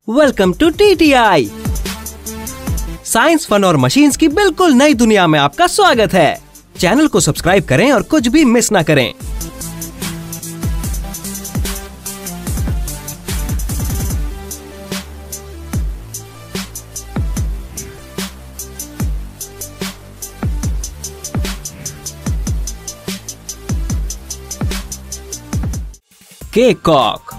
Welcome to TTI। Science, fun और machines की बिल्कुल नई दुनिया में आपका स्वागत है। चैनल को सब्सक्राइब करें और कुछ भी मिस ना करें। केक कॉक।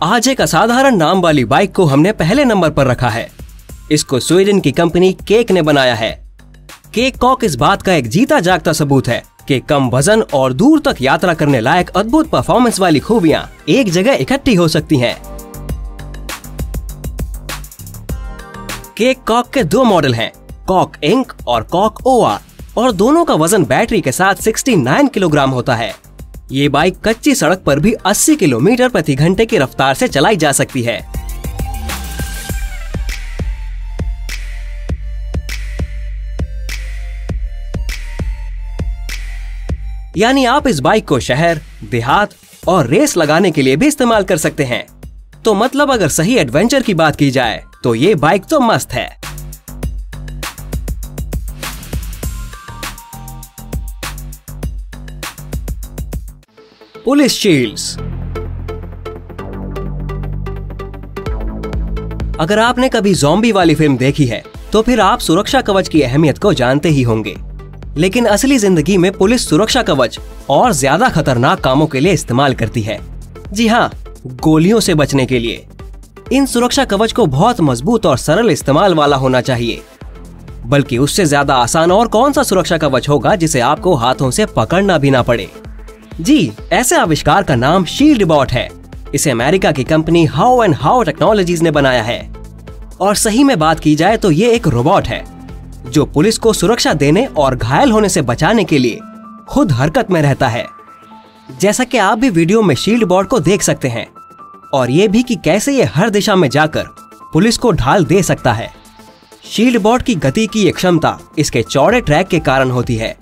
आज एक असाधारण नाम वाली बाइक को हमने पहले नंबर पर रखा है। इसको स्वीडन की कंपनी केक ने बनाया है। केक कॉक इस बात का एक जीता जागता सबूत है कि कम वजन और दूर तक यात्रा करने लायक अद्भुत परफॉर्मेंस वाली खूबियां एक जगह इकट्ठी हो सकती हैं। केक कॉक के दो मॉडल हैं, कॉक इंक और कॉक OR, और दोनों का वजन बैटरी के साथ 69 किलोग्राम होता है। ये बाइक कच्ची सड़क पर भी 80 किलोमीटर प्रति घंटे की रफ्तार से चलाई जा सकती है। यानी आप इस बाइक को शहर, देहात और रेस लगाने के लिए भी इस्तेमाल कर सकते हैं। तो मतलब अगर सही एडवेंचर की बात की जाए तो ये बाइक तो मस्त है। Police shields. अगर आपने कभी ज़ॉम्बी वाली फिल्म देखी है तो फिर आप सुरक्षा कवच की अहमियत को जानते ही होंगे। लेकिन असली जिंदगी में पुलिस सुरक्षा कवच और ज्यादा खतरनाक कामों के लिए इस्तेमाल करती है। जी हाँ, गोलियों से बचने के लिए। इन सुरक्षा कवच को बहुत मजबूत और सरल इस्तेमाल वाला होना चाहिए। बल्कि उससे ज्यादा आसान और कौन सा सुरक्षा कवच होगा जिसे आपको हाथों से पकड़ना भी ना पड़े। जी, ऐसे आविष्कार का नाम शील्ड बॉट है। इसे अमेरिका की company how and how technologies ने बनाया है। और सही में बात की जाए तो ये एक रोबोट है जो पुलिस को सुरक्षा देने और घायल होने से बचाने के लिए खुद हरकत में रहता है। जैसा कि आप भी वीडियो में शील्ड बॉट को देख सकते हैं, और ये भी कि कैसे ये हर दिशा में जाकर पुलिस को ढाल दे सकता है। शील्ड बॉट की गति की ये क्षमता इसके चौड़े ट्रैक के कारण होती है,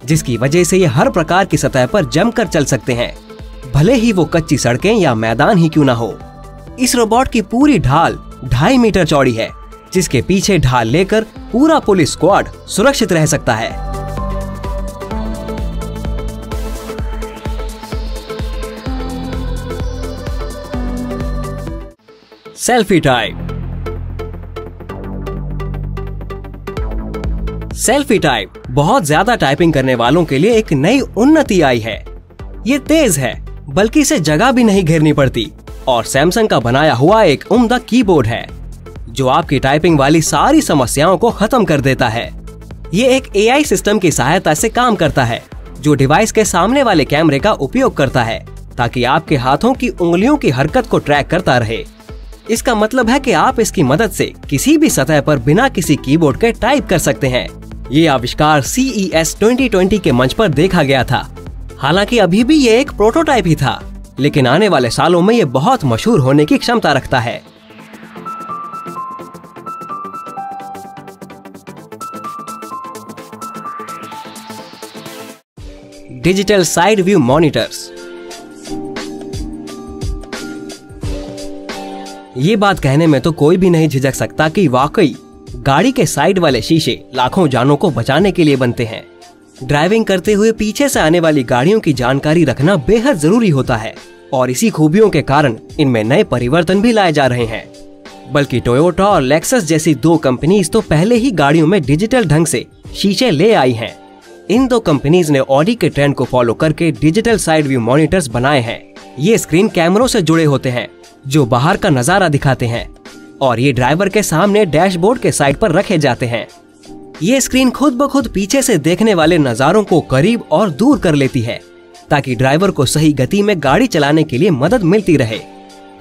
जिसकी वजह से ये हर प्रकार की सतह पर जमकर चल सकते हैं, भले ही वो कच्ची सड़कें या मैदान ही क्यों ना हो। इस रोबोट की पूरी ढाल 2.5 मीटर चौड़ी है, जिसके पीछे ढाल लेकर पूरा पुलिस स्क्वाड सुरक्षित रह सकता है। Selfie type. सेल्फी टाइप बहुत ज्यादा टाइपिंग करने वालों के लिए एक नई उन्नति आई है। ये तेज है, बल्कि इसे जगह भी नहीं घेरनी पड़ती, और सैमसंग का बनाया हुआ एक उम्दा कीबोर्ड है जो आपकी टाइपिंग वाली सारी समस्याओं को खत्म कर देता है। ये एक AI सिस्टम की सहायता से काम करता है जो डिवाइस के सामने वाले कैमरे का उपयोग करता है ताकि आपके हाथों की उंगलियों की हरकत को ट्रैक करता रहे। इसका मतलब है कि आप इसकी मदद से किसी भी सतह पर बिना किसी कीबोर्ड के टाइप कर सकते हैं। ये आविष्कार CES 2020 के मंच पर देखा गया था। हालांकि अभी भी ये एक प्रोटोटाइप ही था, लेकिन आने वाले सालों में ये बहुत मशहूर होने की क्षमता रखता है। Digital side view monitors. ये बात कहने में तो कोई भी नहीं झिझक सकता कि वाकई गाड़ी के साइड वाले शीशे लाखों जानों को बचाने के लिए बनते हैं। ड्राइविंग करते हुए पीछे से आने वाली गाड़ियों की जानकारी रखना बेहद जरूरी होता है, और इसी खूबियों के कारण इनमें नए परिवर्तन भी लाए जा रहे हैं। बल्कि टोयोटा और लेक्सस जैसी दो कंपनीज तो पहले ही गाड़ियों में डिजिटल ढंग से शीशे ले आई हैं। इन दो कंपनीज ने ऑडी के ट्रेंड को फॉलो करके डिजिटल साइड व्यू मॉनिटर्स बनाए हैं। ये स्क्रीन कैमरों से जुड़े होते हैं जो बाहर का नजारा दिखाते हैं, और ये ड्राइवर के सामने डैशबोर्ड के साइड पर रखे जाते हैं। ये स्क्रीन खुद ब खुद पीछे से देखने वाले नजारों को करीब और दूर कर लेती है ताकि ड्राइवर को सही गति में गाड़ी चलाने के लिए मदद मिलती रहे।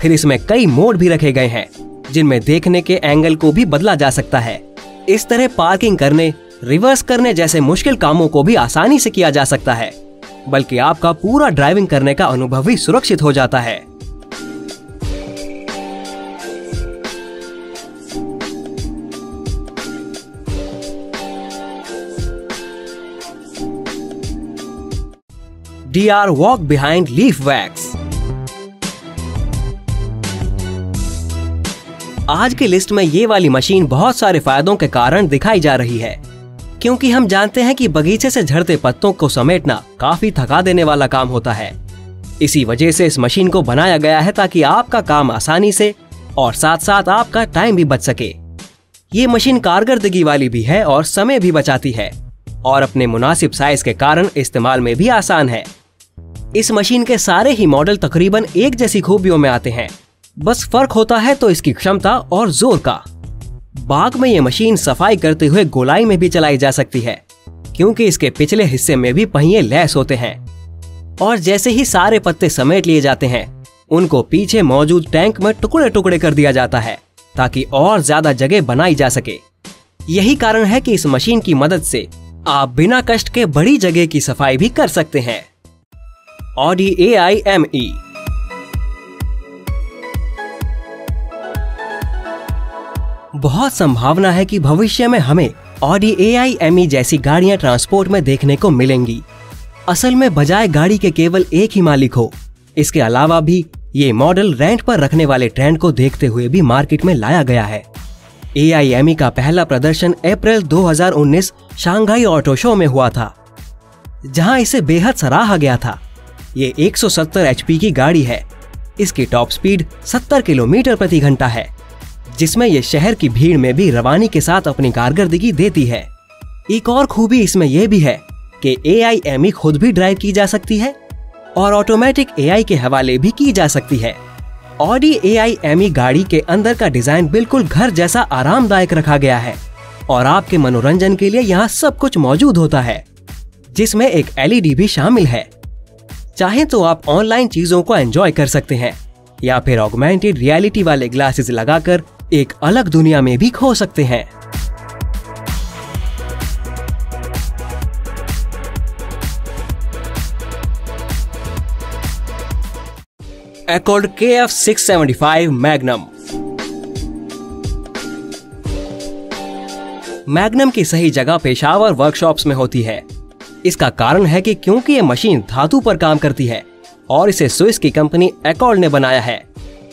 फिर इसमें कई मोड भी रखे गए हैं जिनमें देखने के एंगल को भी बदला जा सकता है। इस तरह पार्किंग करने, रिवर्स करने जैसे मुश्किल कामों को भी आसानी से किया जा सकता है, बल्कि आपका पूरा ड्राइविंग करने का अनुभव भी सुरक्षित हो जाता है। DR Walk Behind Leaf Wax। आज की लिस्ट में ये वाली मशीन बहुत सारे फायदों के कारण दिखाई जा रही है, क्योंकि हम जानते हैं कि बगीचे से झड़ते पत्तों को समेटना काफी थका देने वाला काम होता है। इसी वजह से इस मशीन को बनाया गया है ताकि आपका काम आसानी से और साथ साथ आपका टाइम भी बच सके। ये मशीन कारकर्दगी वाली भी है और समय भी बचाती है और अपने मुनासिब साइज के कारण इस्तेमाल में भी आसान है। इस मशीन के सारे ही मॉडल तकरीबन एक जैसी खूबियों में आते हैं, बस फर्क होता है तो इसकी क्षमता और जोर का। बाग में ये मशीन सफाई करते हुए गोलाई में भी चलाई जा सकती है, क्योंकि इसके पिछले हिस्से में भी पहिए लैस होते हैं और जैसे ही सारे पत्ते समेट लिए जाते हैं उनको पीछे मौजूद टैंक में टुकड़े टुकड़े कर दिया जाता है ताकि और ज्यादा जगह बनाई जा सके। यही कारण है कि इस मशीन की मदद से आप बिना कष्ट के बड़ी जगह की सफाई भी कर सकते हैं। Audi AIME। बहुत संभावना है कि भविष्य में हमें Audi AIME जैसी गाड़ियां ट्रांसपोर्ट में देखने को मिलेंगी। असल में बजाय गाड़ी के केवल एक ही मालिक हो, इसके अलावा भी ये मॉडल रेंट पर रखने वाले ट्रेंड को देखते हुए भी मार्केट में लाया गया है। AIME का पहला प्रदर्शन अप्रैल 2019 शंघाई ऑटो शो में हुआ था, जहां इसे बेहद सराहा गया था। ये 170 HP की गाड़ी है। इसकी टॉप स्पीड 70 किलोमीटर प्रति घंटा है, जिसमें ये शहर की भीड़ में भी रवानी के साथ अपनी कारकर्दगी देती है। एक और खूबी इसमें यह भी है कि AIME खुद भी ड्राइव की जा सकती है और ऑटोमेटिक AI के हवाले भी की जा सकती है। Audi AIME गाड़ी के अंदर का डिजाइन बिल्कुल घर जैसा आरामदायक रखा गया है और आपके मनोरंजन के लिए यहाँ सब कुछ मौजूद होता है, जिसमें एक LED भी शामिल है। चाहे तो आप ऑनलाइन चीजों को एंजॉय कर सकते हैं या फिर ऑगमेंटेड रियलिटी वाले ग्लासेस लगाकर एक अलग दुनिया में भी खो सकते हैं। Accord KF675 magnum. मैग्नम की सही जगह पेशावर वर्कशॉप्स में होती है। इसका कारण है कि क्योंकि ये मशीन धातु पर काम करती है और इसे स्विस की कंपनी Accord ने बनाया है।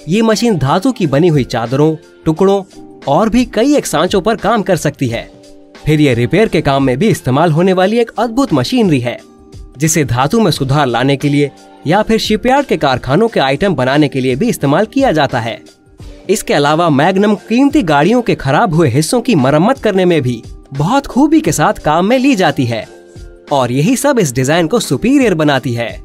ये मशीन धातु की बनी हुई चादरों, टुकड़ों और भी कई एक सांचों पर काम कर सकती है। फिर ये रिपेयर के काम में भी इस्तेमाल होने वाली एक अद्भुत मशीनरी है, जिसे धातु में सुधार लाने के लिए या फिर शिपयार्ड के कारखानों के आइटम बनाने के लिए भी इस्तेमाल किया जाता है। इसके अलावा मैग्नम कीमती गाड़ियों के खराब हुए हिस्सों की मरम्मत करने में भी बहुत खूबी के साथ काम में ली जाती है और यही सब इस डिजाइन को सुपीरियर बनाती है।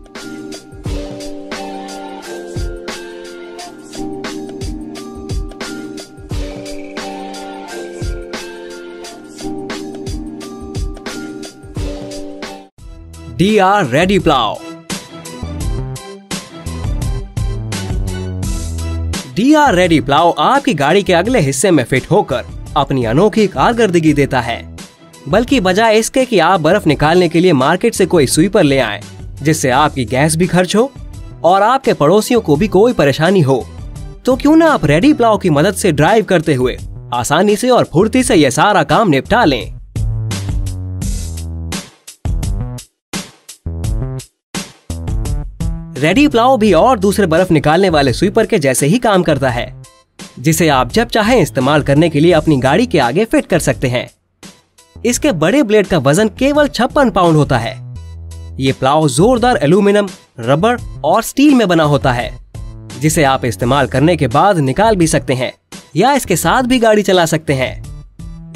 DR ready plough. DR ready plough आपकी गाड़ी के अगले हिस्से में फिट होकर अपनी अनोखी कारकर्दगी देता है, बल्कि बजाय इसके कि आप बर्फ निकालने के लिए मार्केट से कोई स्वीपर ले आएं, जिससे आपकी गैस भी खर्च हो और आपके पड़ोसियों को भी कोई परेशानी हो, तो क्यों ना आप रेडी प्लाव की मदद से ड्राइव करते हुए आसानी से और फुर्ती से यह सारा काम निपटा लें। रेडी प्लाव भी और दूसरे बर्फ निकालने वाले स्वीपर के जैसे ही काम करता है, जिसे आप जब चाहें इस्तेमाल करने के लिए अपनी गाड़ी के आगे फिट कर सकते हैं। इसके बड़े ब्लेड का वजन केवल 56 पाउंड होता है। ये प्लाव जोरदार एल्यूमिनियम, रबर और स्टील में बना होता है, जिसे आप इस्तेमाल करने के बाद निकाल भी सकते हैं या इसके साथ भी गाड़ी चला सकते हैं।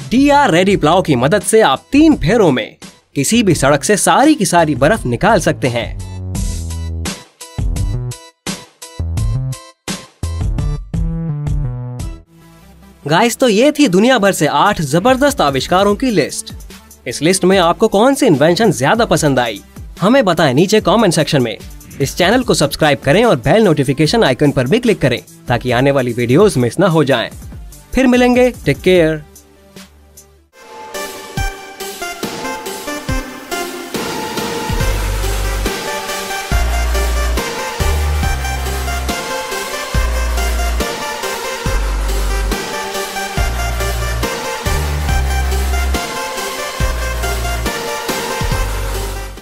DR रेडी प्लाव की मदद से आप 3 फेरों में किसी भी सड़क से सारी की सारी बर्फ निकाल सकते हैं। गाइस, तो ये थी दुनिया भर से 8 जबरदस्त आविष्कारों की लिस्ट। इस लिस्ट में आपको कौन सी इन्वेंशन ज्यादा पसंद आई, हमें बताएं नीचे कमेंट सेक्शन में। इस चैनल को सब्सक्राइब करें और बेल नोटिफिकेशन आइकन पर भी क्लिक करें ताकि आने वाली वीडियोस मिस ना हो जाएं। फिर मिलेंगे, टेक केयर।